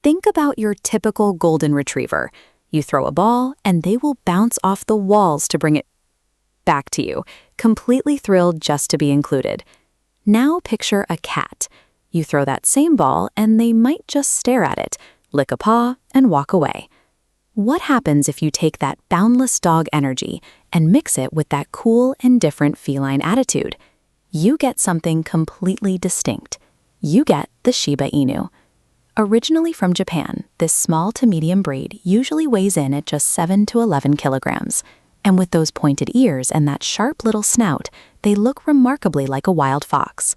Think about your typical golden retriever. You throw a ball, and they will bounce off the walls to bring it back to you, completely thrilled just to be included. Now picture a cat. You throw that same ball, and they might just stare at it, lick a paw, and walk away. What happens if you take that boundless dog energy and mix it with that cool and different feline attitude? You get something completely distinct. You get the Shiba Inu. Originally from Japan, this small to medium breed usually weighs in at just 7 to 11 kilograms. And with those pointed ears and that sharp little snout, they look remarkably like a wild fox.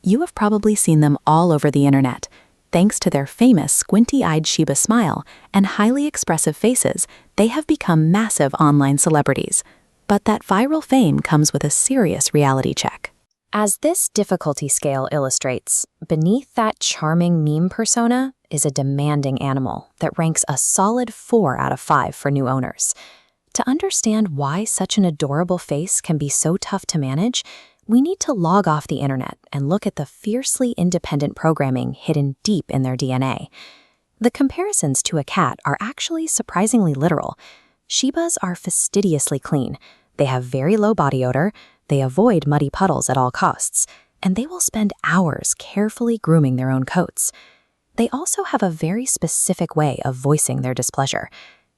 You have probably seen them all over the internet. Thanks to their famous squinty-eyed Shiba smile and highly expressive faces, they have become massive online celebrities. But that viral fame comes with a serious reality check. As this difficulty scale illustrates, beneath that charming meme persona is a demanding animal that ranks a solid 4 out of 5 for new owners. To understand why such an adorable face can be so tough to manage, we need to log off the internet and look at the fiercely independent programming hidden deep in their DNA. The comparisons to a cat are actually surprisingly literal. Shibas are fastidiously clean. They have very low body odor, they avoid muddy puddles at all costs, and they will spend hours carefully grooming their own coats. They also have a very specific way of voicing their displeasure.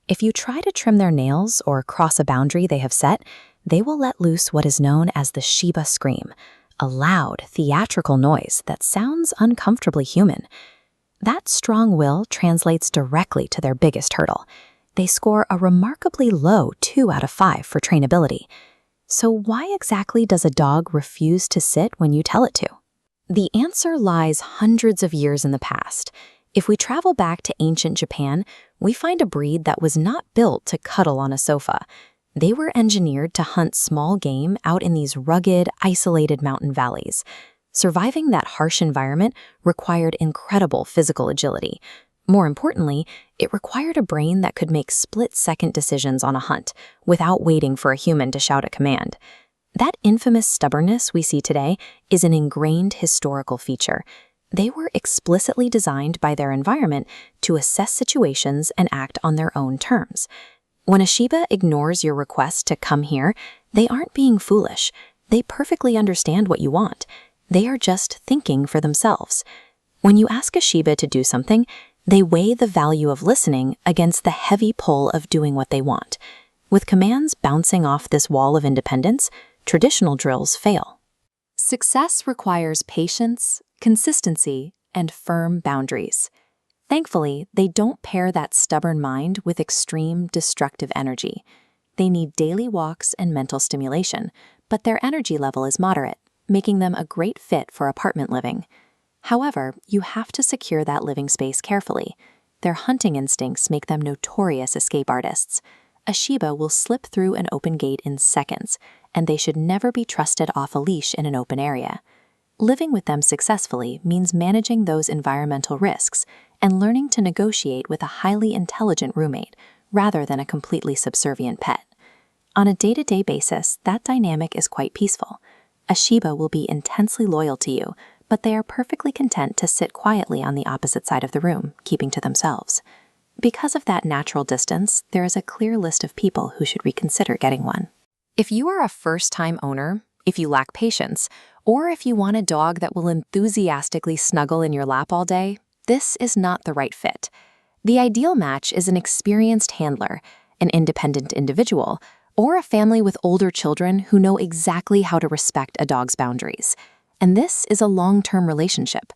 If you try to trim their nails or cross a boundary they have set, they will let loose what is known as the Shiba scream, a loud, theatrical noise that sounds uncomfortably human. That strong will translates directly to their biggest hurdle. They score a remarkably low 2 out of 5 for trainability. So why exactly does a dog refuse to sit when you tell it to? The answer lies hundreds of years in the past. If we travel back to ancient Japan, we find a breed that was not built to cuddle on a sofa. They were engineered to hunt small game out in these rugged, isolated mountain valleys. Surviving that harsh environment required incredible physical agility. More importantly, it required a brain that could make split-second decisions on a hunt without waiting for a human to shout a command. That infamous stubbornness we see today is an ingrained historical feature. They were explicitly designed by their environment to assess situations and act on their own terms. When a Shiba ignores your request to come here, they aren't being foolish. They perfectly understand what you want. They are just thinking for themselves. When you ask a Shiba to do something, they weigh the value of listening against the heavy pull of doing what they want. With commands bouncing off this wall of independence, traditional drills fail. Success requires patience, consistency, and firm boundaries. Thankfully, they don't pair that stubborn mind with extreme, destructive energy. They need daily walks and mental stimulation, but their energy level is moderate, making them a great fit for apartment living. However, you have to secure that living space carefully. Their hunting instincts make them notorious escape artists. A Shiba will slip through an open gate in seconds, and they should never be trusted off a leash in an open area. Living with them successfully means managing those environmental risks and learning to negotiate with a highly intelligent roommate rather than a completely subservient pet. On a day-to-day basis, that dynamic is quite peaceful. A Shiba will be intensely loyal to you, but they are perfectly content to sit quietly on the opposite side of the room, keeping to themselves. Because of that natural distance, there is a clear list of people who should reconsider getting one. If you are a first-time owner, if you lack patience, or if you want a dog that will enthusiastically snuggle in your lap all day, this is not the right fit. The ideal match is an experienced handler, an independent individual, or a family with older children who know exactly how to respect a dog's boundaries. And this is a long-term relationship.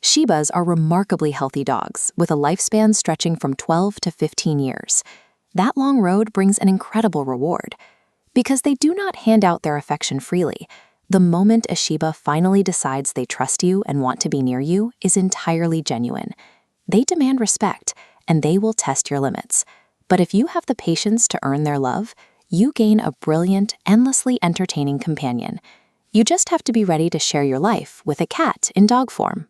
Shibas are remarkably healthy dogs, with a lifespan stretching from 12 to 15 years. That long road brings an incredible reward. Because they do not hand out their affection freely, the moment a Shiba finally decides they trust you and want to be near you is entirely genuine. They demand respect, and they will test your limits. But if you have the patience to earn their love, you gain a brilliant, endlessly entertaining companion. You just have to be ready to share your life with a cat in dog form.